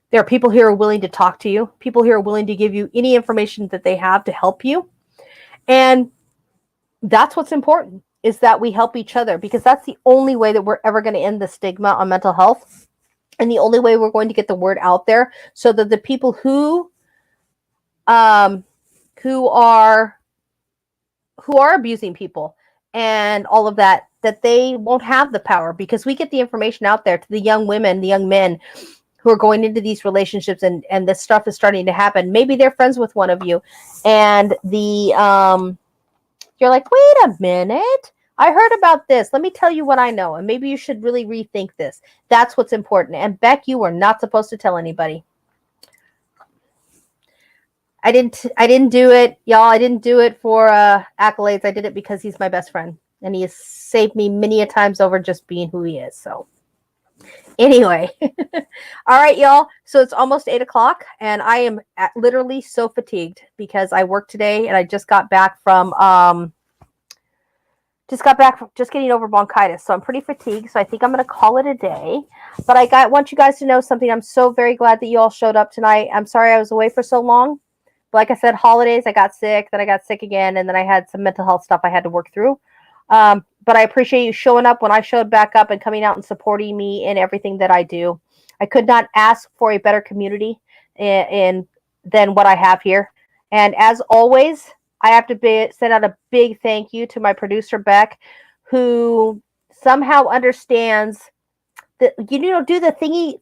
There are people here who are willing to talk to you, people here are willing to give you any information that they have to help you. And that's what's important, is that we help each other, because that's the only way that we're ever going to end the stigma on mental health. And the only way we're going to get the word out there, so that the people who are abusing people and all of that they won't have the power, because we get the information out there to the young women, the young men who are going into these relationships, and this stuff is starting to happen. Maybe they're friends with one of you, and you're like, wait a minute, I heard about this. Let me tell you what I know, and maybe you should really rethink this. That's what's important. And Beck, you are not supposed to tell anybody. I didn't do it, y'all. I didn't do it for accolades. I did it because he's my best friend, and he has saved me many a times over just being who he is. So anyway, all right, y'all. So it's almost 8:00, and I am literally so fatigued because I worked today, and I just got back from just getting over bronchitis. So I'm pretty fatigued. So I think I'm going to call it a day. But I want you guys to know something. I'm so very glad that you all showed up tonight. I'm sorry I was away for so long. Like I said, holidays, I got sick, then I got sick again, and then I had some mental health stuff I had to work through. But I appreciate you showing up when I showed back up and coming out and supporting me in everything that I do. I could not ask for a better community than what I have here. And as always, I have to send out a big thank you to my producer, Beck, who somehow understands that, do the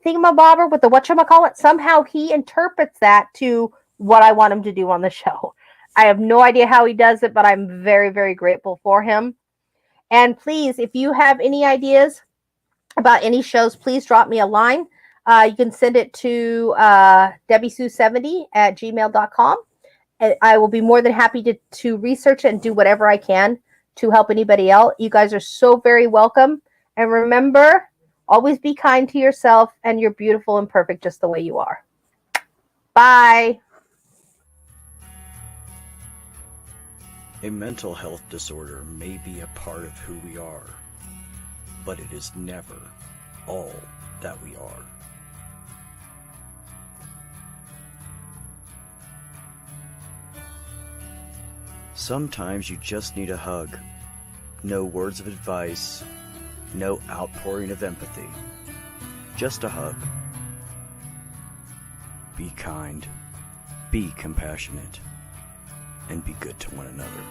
thingamabobber with the whatchamacallit. Somehow he interprets that to what I want him to do on the show. I have no idea how he does it, but I'm very, very grateful for him. And please, if you have any ideas about any shows, please drop me a line. You can send it to DebbieSue70@gmail.com. And I will be more than happy to research it and do whatever I can to help anybody else. You guys are so very welcome. And remember, always be kind to yourself, and you're beautiful and perfect just the way you are. Bye. A mental health disorder may be a part of who we are, but it is never all that we are. Sometimes you just need a hug. No words of advice, no outpouring of empathy. Just a hug. Be kind, be compassionate, and be good to one another.